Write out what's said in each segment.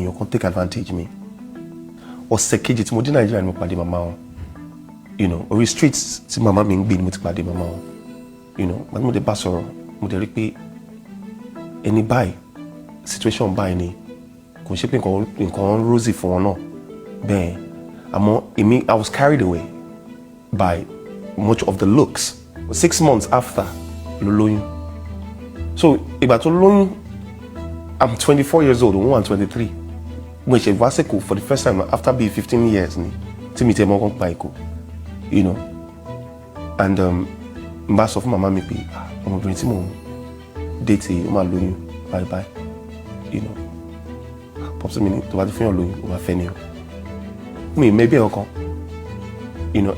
èèyàn kan take advantage mi. Ọ̀sẹ̀ kejì tí mo dé Nàìjíríà ni mo pàdé màmá wọn. Orí streets tí màmá mi ń gbé ni mo ti pàdé màmá wọn. Gbàgbé mo dé bá sọ̀rọ̀, mo dé rí pé ẹni báyìí, situation báyìí ni, kò ṣe pé nǹkan rosy fún wọn náà. Bẹ́ẹ̀, àmọ́ I was carried away by much of the looks. 6 months after, ló lóyún. So, ìgbà tó lóyún, I'm 24 years old, òun wà 23. Mo ṣe wá sẹ́kọ̀ọ́ for the first time after being 15 years ni, tí mi tẹ́ mọ́ kàn pa Èkó. And n bá sọ fún màmá mi pé ọmọbìnrin tí mò ń date ó máa lóyún bye. Pọ́pọ́sí mi ni tó bá ti fún yàn lóyún ó máa fẹ́ ni o. Mi mẹ́bí ẹ̀ ọkàn.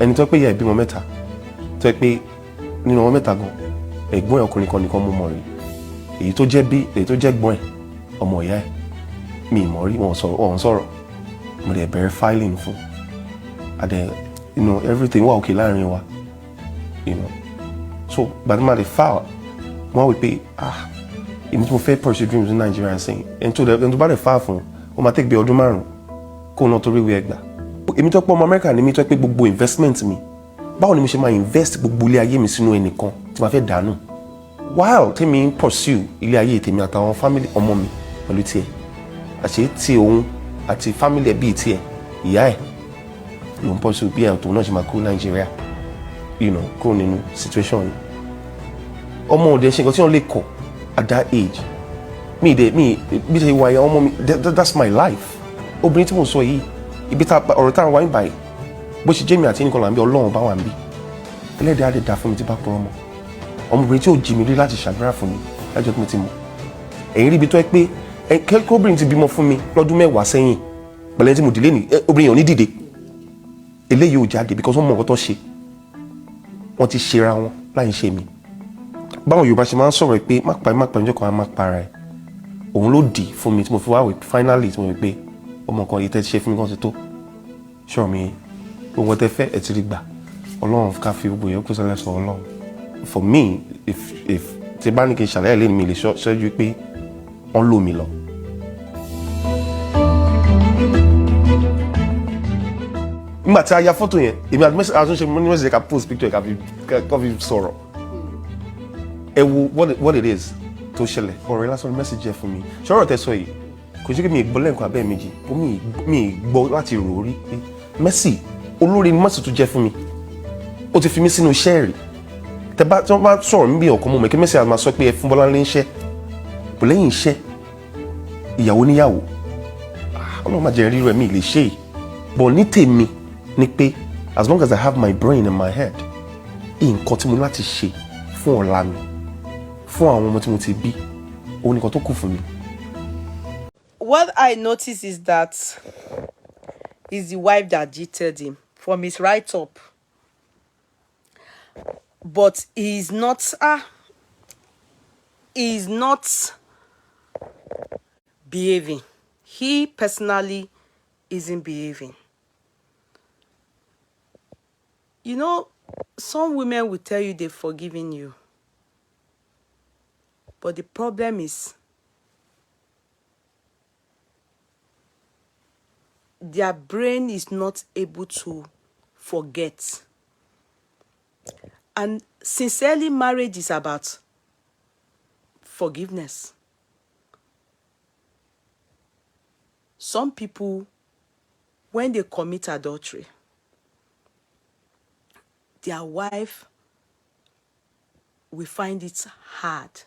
Ẹni tó pé ìyá ìbímọ mẹ́ta, tó pé nínú wọn mẹ́ta gan, ẹ̀gbọ́n ẹ̀ ọkùnrin kan nìkan mú mọ̀ rí. Èyí tó jẹ́ gbọ́n ẹ̀, ọmọ ìyá ẹ̀, mi mọ̀ rí, wọ́n sọ̀rọ̀. Mo dẹ̀ bẹ̀rẹ̀ filing fún. Everything wà okay láàrin wa. So, but my file, wọ́n wí pé èmi tí mo fẹ́ pursue dreams in Nigeria and saying, ẹni tó bá dẹ̀ file fún, ó máa take bí ọdún 5 kó náà tó rí ìwé ẹgbàá. Èmi tó pọ̀ ọmọ Amẹ́ríkà ni mi tó pé gbogbo investment mi, báwo ni mo ṣe máa invest gbogbo ilé ayé mi sínú ẹnìkan tí ma fẹ́ dànù? While tèmi ń pursue ilé ayé tèmi àtàwọn family ọmọ mi pẹ̀lú tiẹ̀, àṣé tí òun àti family ẹ̀ bíi tiẹ̀, ìyá ẹ̀ ló ń pursue bí ẹ̀ tó náà ṣe máa kúrò Nàìjíríà, kúrò nínú situation yìí. Ọmọ òde ṣe nǹkan tí wọ́n lè kọ̀ at that age. Bí ṣe wà yẹn ọmọ mi, that's my life. Obìnrin tí mo sọ yìí, ibi ọ̀rọ̀ tá à ń wáyé báyìí, bó ṣe jẹ́ mi àti ẹnìkan là ń bí Ọlọ́run bá wà ń bí. Ẹlẹ́dàá lè dá fún mi tí bá pọ̀ ọmọ. Ọmọbìnrin tí ò jí mi rí láti ṣàdúrà fún mi lájọ́ tí mo ti mọ̀. Ẹ̀yin rí ibi tó ẹ pé kóbìnrin ti bímọ fún mi lọ́dún 10 sẹ́yìn, pẹ̀lú ẹni tí mo dìlé ní obìnrin yẹn ò ní dìde. Eléyìí ò jáde because wọ́n mọ̀ nǹkan tó ṣe. Wọ́n ti ṣera wọn láì ṣe mi. Báwọn Yorùbá ṣe máa ń sọ̀rọ̀ pé má pa níjọ́ kan má para ẹ̀. Òun ló dì fún mi tí mo fi wá wí finally tí mo wí pé ọmọ kan yìí tẹ́ ti ṣe fún mi kan ti tó. Ṣọ́ọ̀ mi gbogbo tẹ́ fẹ́ ẹ̀ ti rí gbà. Ọlọ́run ká fi gbogbo yẹn kó sẹ́lẹ̀ sọ Ọlọ́run. For me, if tí bá ní kí n ṣàlàyé lé mi lè ṣẹ́jú pé wọ́n lò mí lọ. Nígbà tí a ya fọ́tò yẹn, èmi àtúnṣe mo ní mẹ́sàgì ká post picture ká fi sọ̀rọ̀. Ẹ wo what it is tó ṣẹlẹ̀. Ọ̀rọ̀ yẹn lásán message ẹ fún mi. Ṣọ́rọ̀ tẹ́ sọ yìí, kò sí pé mi gbọ́ lẹ́ǹkan abẹ́ méjì, mi gbọ́ láti rò rí. Mercy, olórí ni Mercy tó jẹ́ fún mi. Ó ti fi mí sínú iṣẹ́ rí. Tí wọ́n bá sọ̀rọ̀ mí bí ọkọ mọ̀ mẹ́kẹ́ Mercy máa sọ pé ẹ fún Bọ́láńlé iṣẹ́. Kò lẹ́yìn iṣẹ́, ìyàwó níyàwó. Ọlọ́run má jẹ́ rírọ̀ mi lè ṣe é. But ní tèmi ni pé as long as I have my brain in my head, nǹkan tí mo láti ṣe fún ọ̀la mi, fún àwọn ọmọ tí mo ti bí, òun nìkan tó kù fún mi. What I notice is that it's the wife that jilted him from his right up. But he's not behaving. He personally isn't behaving. Some women will tell you they've forgiven you. But the problem is their brain is not able to forget. And sincerely, marriage is about forgiveness. Some people, when they commit adultery, their wife will find it hard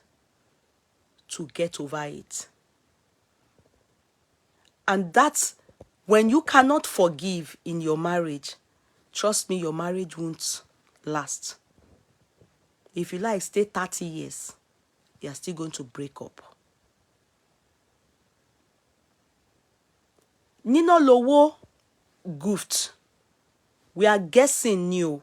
to get over it. And that's when you cannot forgive in your marriage, trust me, your marriage won't last. If you like, stay 30 years, you're still going to break up. Ninalowo goofed. We are guessing new.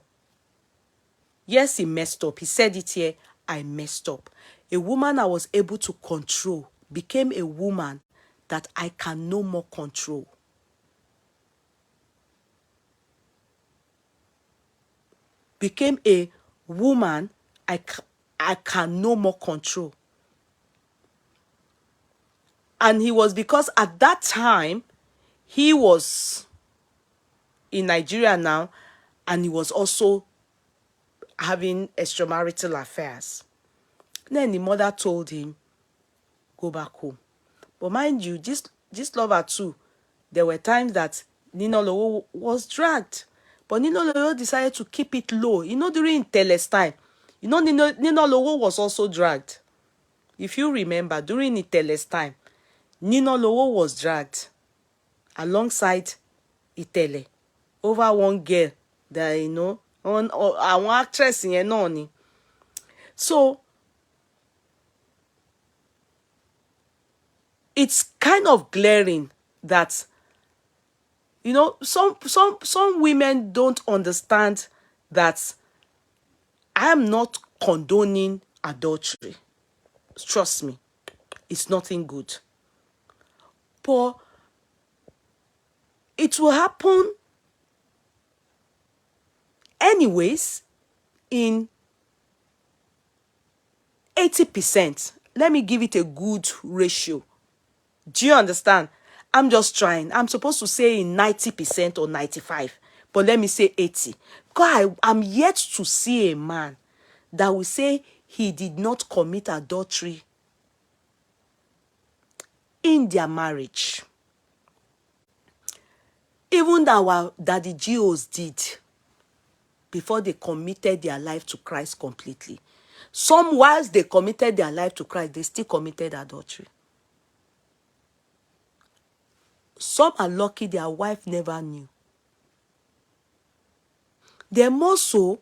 Yes, he messed up. He said it here, I messed up. A woman I was able to control became a woman that I can no more control. Became a woman I can no more control. And he was, because at that time, he was in Nigeria now, and he was also having extramarital affairs. Then the mother told him, go back home. But mind you, this lover too, there were times that Ninalowo was dragged. But Ninalowo decided to keep it low. During Teles time, Ninalowo was also dragged. If you remember, during Teles time, Ninalowo was dragged alongside Itele over one girl that, one actress in Enoni. So it's kind of glaring that, some women don't understand that I am not condoning adultery. Trust me, it's nothing good. But it will happen anyways in 80%. Let me give it a good ratio. Do you understand? I'm just trying. I'm supposed to say in 90% or 95, but let me say 80. Because I'm yet to see a man that will say he did not commit adultery in their marriage. Even that the GOs did before they committed their life to Christ completely. Some, whilst they committed their life to Christ, they still committed adultery. Some are lucky their wife never knew. They're more so,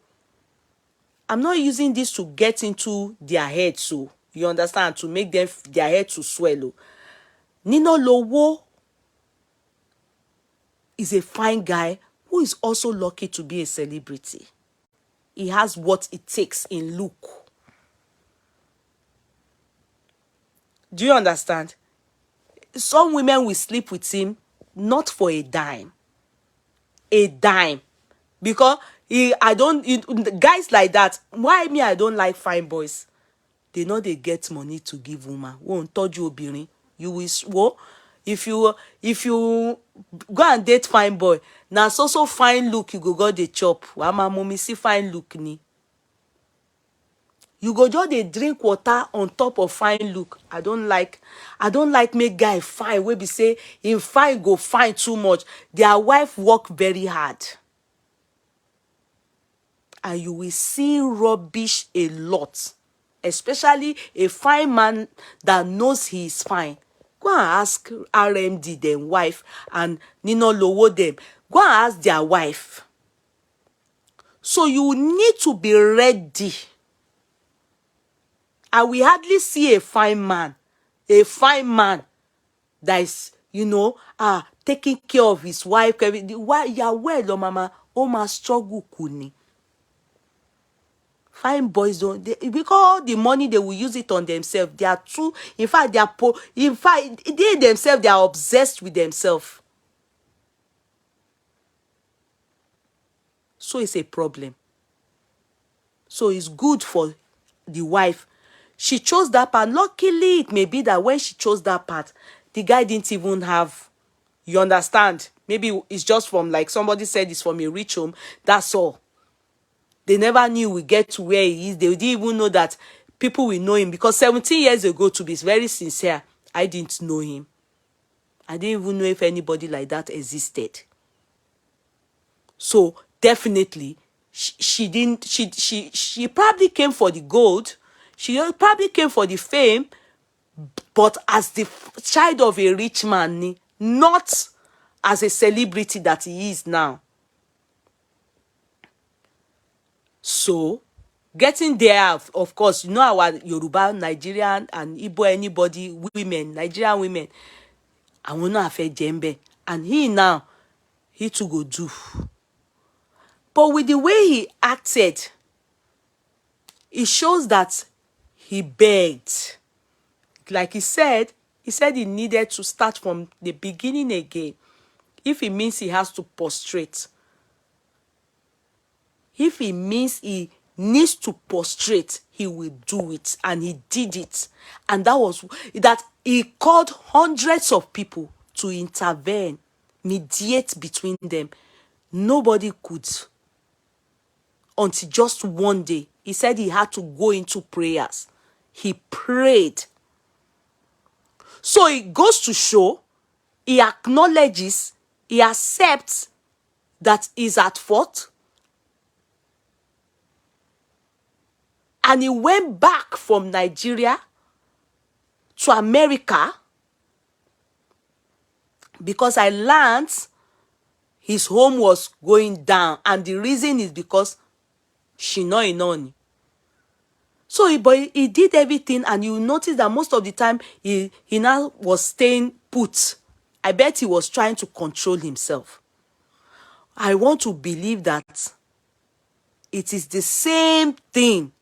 I'm not using this to get into their head, so you understand, to make them their head to swallow. Ninalowo is a fine guy who is also lucky to be a celebrity. He has what it takes in look. Do you understand? Some women will sleep with him not for a dime. A dime. Because guys like that, why me I don't like fine boys? They know they get money to give woman. Won't touch you, Obìnrin. You will if you go and date fine boy, now so fine look you go the chop. Wama mommy see fine look ni. You go just dey drink water on top of fine look. I don't like make guy fine wey be say him fine go fine too much. Their wife work very hard. And you will see rubbish a lot. Especially a fine man that knows he is fine. Go and ask RMD them wife and Ninalowo them. Go and ask their wife. So you need to be ready. I will hardly see a fine man that is, taking care of his wife. Why you are well, mama? Oh, my struggle kuni. Fine boys don't, because the money they will use it on themselves. They are too, in fact, they themselves, they are obsessed with themselves. So it's a problem. So it's good for the wife. She chose that path. Luckily, it may be that when she chose that path, the guy didn't even have, you understand? Maybe it's just from, like somebody said, it's from a rich home. That's all. They never knew we get to where he is. They didn't even know that people will know him. Because 17 years ago, to be very sincere, I didn't know him. I didn't even know if anybody like that existed. So definitely, she probably came for the gold. She probably came for the fame, but as the child of a rich man, not as a celebrity that he is now. So, getting there, of course, our Yoruba, Nigerian, and Igbo, anybody, women, Nigerian women, I will not have a jembe. And he too go do. But with the way he acted, it shows that he begged. Like he said he needed to start from the beginning again. If it means he has to prostrate. If it means he needs to prostrate, he will do it. And he did it. And that He called hundreds of people to intervene, mediate between them. Nobody could. Until just one day, he said he had to go into prayers. He prayed. So it goes to show, he acknowledges, he accepts that he's at fault. And he went back from Nigeria to America because I learned his home was going down. And the reason is because she know none. So he did everything, and you notice that most of the time he now was staying put. I bet he was trying to control himself. I want to believe that it is the same thing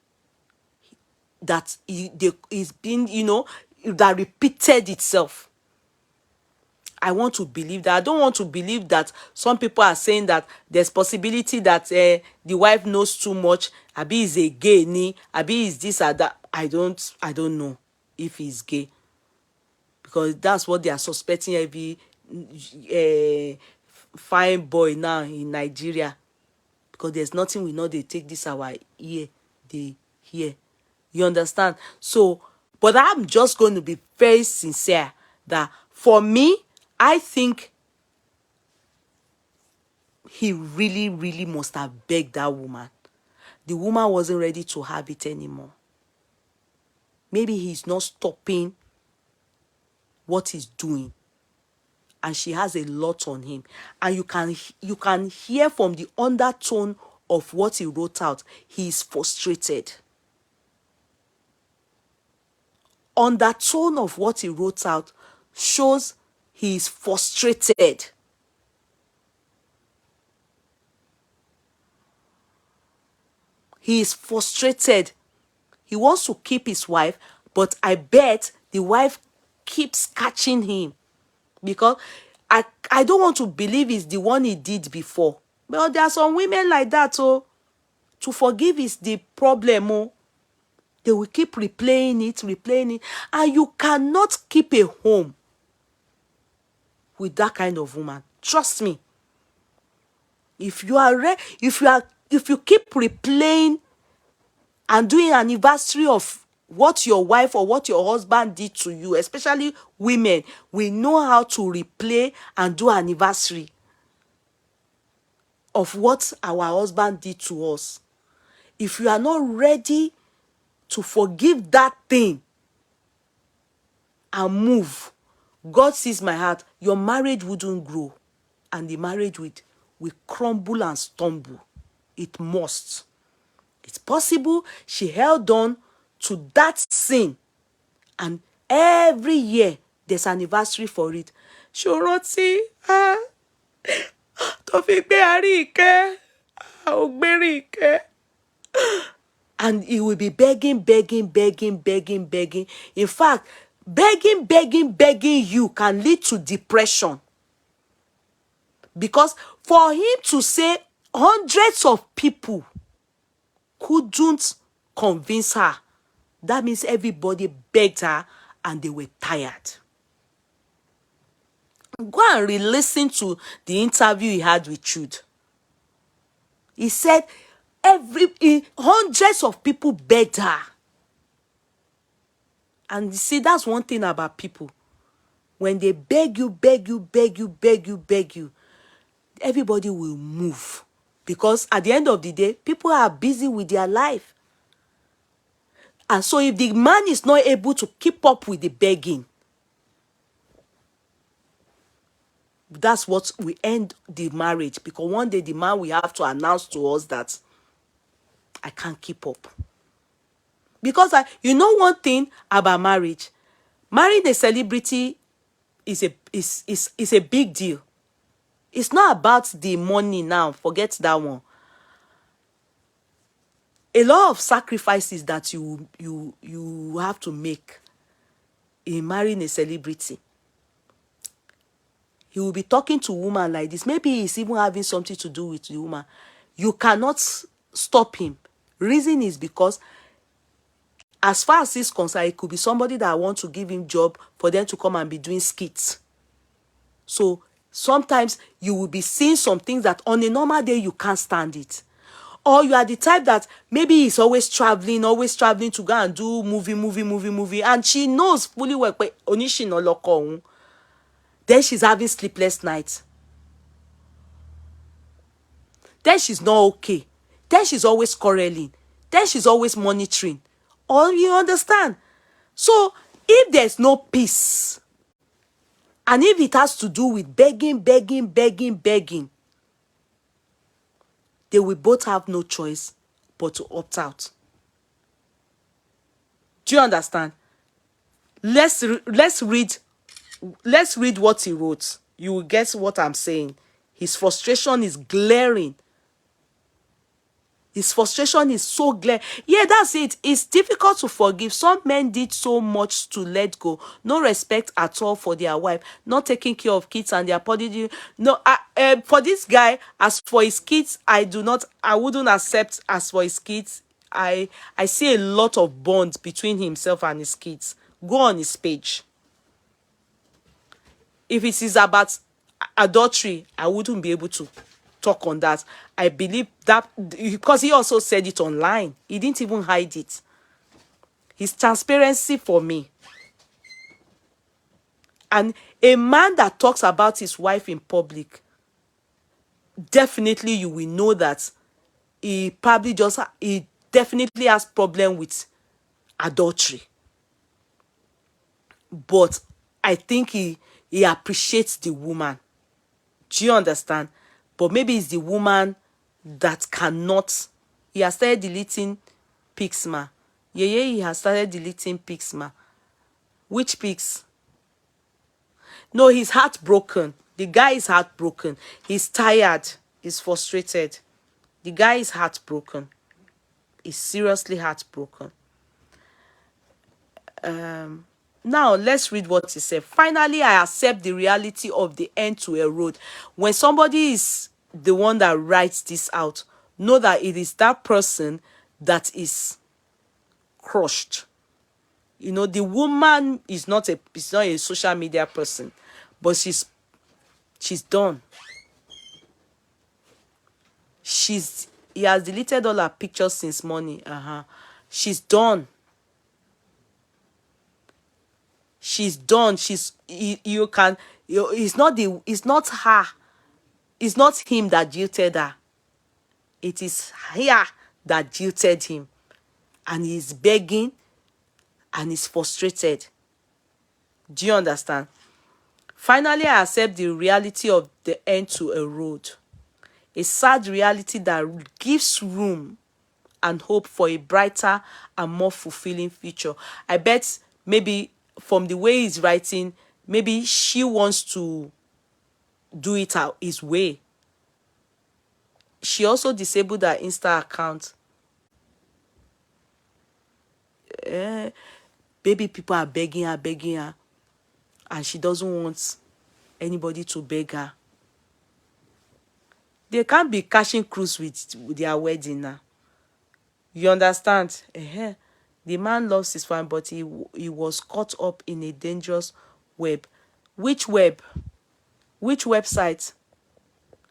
that is being, that repeated itself. I want to believe that. I don't want to believe that some people are saying that there's possibility that the wife knows too much. Abi is a gay ni. Abi is this or that. I don't know if he's gay, because that's what they are suspecting every fine boy now in Nigeria. Because there's nothing we know they take this our ear they hear. You understand? So, but I'm just going to be very sincere that for me, I think he really, really must have begged that woman. The woman wasn't ready to have it anymore. Maybe he's not stopping what he's doing, and she has a lot on him. And you can hear from the undertone of what he wrote out, he is frustrated. Undertone of what he wrote out shows he is frustrated. He is frustrated. He wants to keep his wife, but I bet the wife keeps catching him, because I don't want to believe it's the one he did before. But there are some women like that, oh. To forgive is the problem, oh. They will keep replaying it, and you cannot keep a home with that kind of woman. Trust me. If you keep replaying and doing anniversary of what your wife or what your husband did to you, especially women, we know how to replay and do anniversary of what our husband did to us. If you are not ready to forgive that thing and move, God sees my heart, your marriage wouldn't grow, and the marriage will crumble and stumble. It must. It's possible she held on to that sin, and every year there's anniversary for it. Ṣòrántí, tó fi gbé Àríkẹ́, ó gbé Àríkẹ́. And he will be begging. In fact, begging you can lead to depression. Because for him to say hundreds of people couldn't convince her, that means everybody begged her and they were tired. Go and re-listen to the interview he had with Truth. He said hundreds of people begged her. And you see, that's one thing about people. When they beg you, everybody will move. Because at the end of the day, people are busy with their life. And so if the man is not able to keep up with the begging, that's what will end the marriage. Because one day the man will have to announce to us that I can't keep up. Because you know one thing about marriage, marrying a celebrity is a big deal. It's not about the money now. Forget that one. A lot of sacrifices that you have to make in marrying a celebrity. He will be talking to a woman like this. Maybe he's even having something to do with the woman. You cannot stop him. Reason is because as far as he's concerned, it could be somebody that want to give him job for them to come and be doing skits. So sometimes you will be seeing some things that on a normal day you can't stand it. Or you are the type that maybe he's always traveling to go and do movie. And she knows fully well, then she's having sleepless nights. Then she's not okay. Then she's always quarreling. Then she's always monitoring. Or you understand? So if there's no peace, and if it has to do with begging, they will both have no choice but to opt out. Do you understand? Let's read what he wrote. You will get what I'm saying. His frustration is glaring. His frustration is so glaring. Yeah, that's it. It's difficult to forgive. Some men did so much to let go. No respect at all for their wife. Not taking care of kids and their body. No, for this guy, as for his kids, I wouldn't accept as for his kids. I see a lot of bonds between himself and his kids. Go on his page. If it is about adultery, I wouldn't be able to talk on that. I believe that because he also said it online. He didn't even hide it. His transparency for me. And a man that talks about his wife in public, definitely you will know that he definitely has problem with adultery. But I think he appreciates the woman. Do you understand? But maybe it's the woman that cannot. He has started deleting pics, ma. Yeye, he has started deleting pics, ma. Which pics? No, he's heartbroken. The guy is heartbroken. He's tired. He's frustrated. The guy is heartbroken. He's seriously heartbroken. Now, let's read what he said. Finally, I accept the reality of the end to a road. When somebody is the one that writes this out, know that it is that person that is crushed. You know, the woman is not a social media person, but she's done. He has deleted all her pictures since morning. She's done. She's done. It's not her. It's not him that jilted her. It is her that jilted him. And he's begging and he's frustrated. Do you understand? Finally, I accept the reality of the end to a road. A sad reality that gives room and hope for a brighter and more fulfilling future. I bet maybe from the way he's writing, maybe she wants to do it his way. She also disabled her Insta account. Baby people are begging her, and she doesn't want anybody to beg her. They can't be cashing cruise with their wedding now. You understand? The man loves his wife, but he was caught up in a dangerous web. Which web? Which website?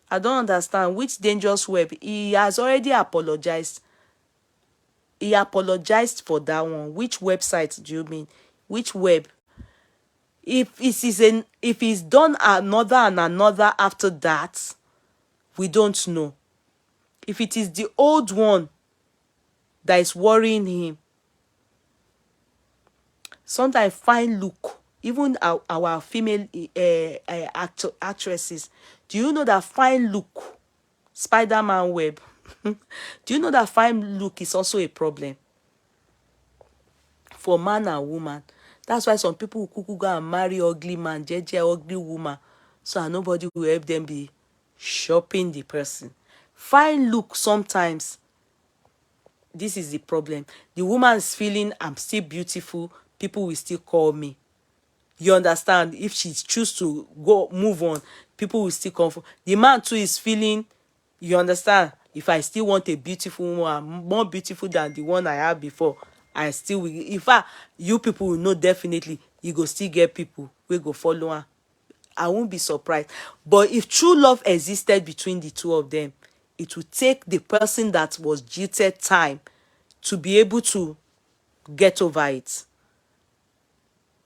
I don't understand. Which dangerous web? He has already apologized. He apologized for that one. Which website do you mean? Which web? If he's done another and another after that, we don't know. If it is the old one that is worrying him, sometimes fine look, even our female actresses, do you know that fine look, Spider-Man web, do you know that fine look is also a problem for man and woman? That's why some people will go and marry ugly man, ugly woman, so nobody will help them be shopping the person. Fine look, sometimes this is the problem. The woman is feeling I'm still beautiful, people will still call me. You understand? If she choose to move on, people will still come for. The man too is feeling, you understand? If I still want a beautiful woman, more beautiful than the one I had before, I still will. In fact, you people will know definitely you go still get people we go follow her. I won't be surprised. But if true love existed between the two of them, it would take the person that was jilted time to be able to get over it.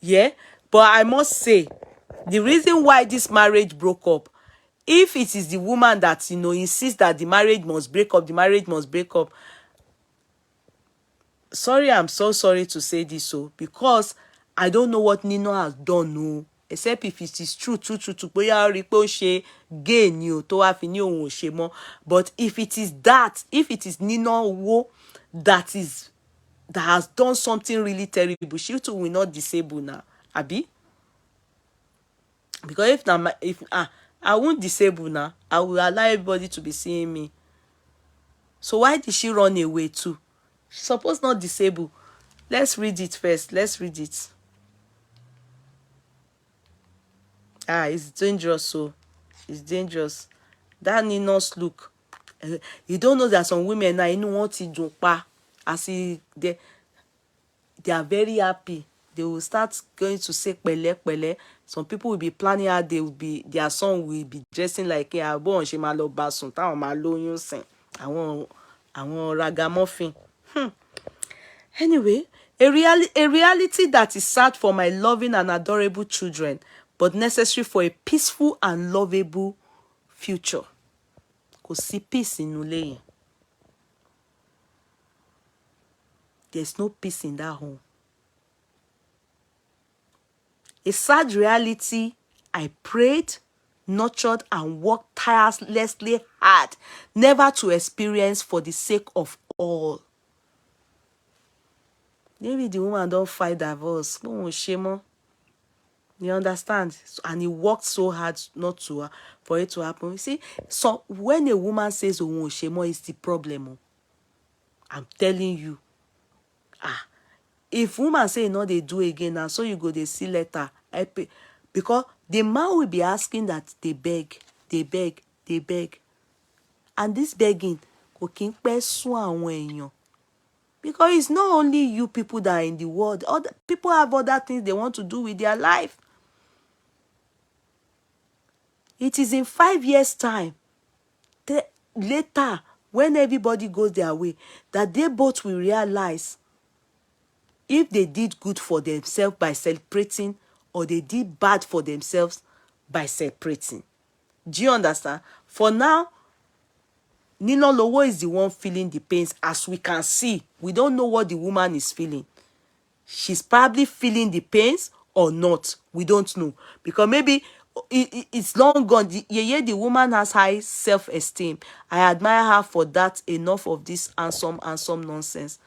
Yeah? But I must say, the reason why this marriage broke up, if it is the woman that, insists that the marriage must break up, the marriage must break up, sorry, I'm so sorry to say this, because I don't know what Nino has done, no. Except if it is true, bóyá ó rí pé ó ṣe gay ni o tó wá fi ní òun ò ṣe mọ́. But if it is Ninalowo that has done something really terrible, she too will not disable now, abi? Because if I won't disable now, I will allow everybody to be seeing me. So why did she run away too? She's supposed not disable. Let's read it first. Let's read it. It's dangerous, so it's dangerous. That Nino's look. You don't know that some women now, want to jump pa. As they are very happy. They will start going to say pẹ̀lẹ́ pẹ̀lẹ́. Some people will be planning how their son will be dressing like àbọ̀ ṣe máa lọ bá sùn táwọn máa lóyún sìn. Àwọn ragamuffin. Anyway, a reality that is sad for my loving and adorable children, but necessary for a peaceful and lovable future. Kò sí peace nínú ilé yẹn. There's no peace in that home. A sad reality I prayed, nurtured, and worked tirelessly hard never to experience for the sake of all. Maybe the woman don't fight divorce. You understand? And he worked so hard not to for it to happen. You see, so when a woman says shemo is the problem. I'm telling you. If woman say no, they do again, and so you go they see letter. Because the man will be asking that they beg. And this begging because it's not only you people that are in the world. Other people have other things they want to do with their life. It is in 5 years' time, later, when everybody goes their way, that they both will realize if they did good for themselves by separating or they did bad for themselves by separating. Do you understand? For now, Ninalowo is the one feeling the pains. As we can see, we don't know what the woman is feeling. She's probably feeling the pains or not. We don't know. Because maybe it's long gone. Yeye, the woman has high self-esteem. I admire her for that. Enough of this handsome nonsense.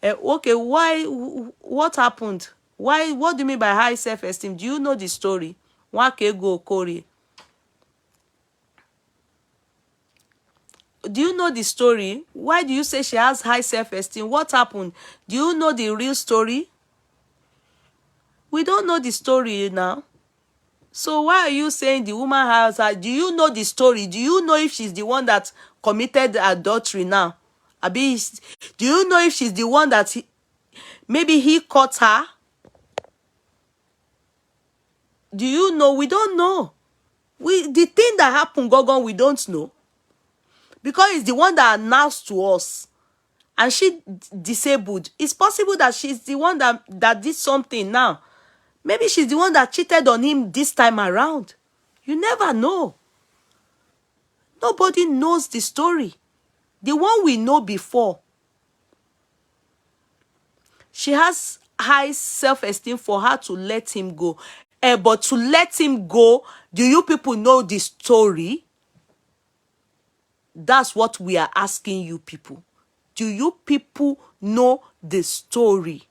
Okay, why? What happened? Why? What do you mean by high self-esteem? Do you know the story? Wakego Kori. Do you know the story? Why do you say she has high self-esteem? What happened? Do you know the real story? We don't know the story now. So why are you saying the woman has her? Do you know the story? Do you know if she's the one that committed adultery now? Abi, do you know if she's the one that maybe he caught her? Do you know? We don't know. The thing that happened, Gogon, we don't know. Because it's the one that announced to us. And she disabled. It's possible that she's the one that did something now. Maybe she's the one that cheated on him this time around. You never know. Nobody knows the story. The one we know before. She has high self-esteem for her to let him go. But to let him go, do you people know the story? That's what we are asking you people. Do you people know the story?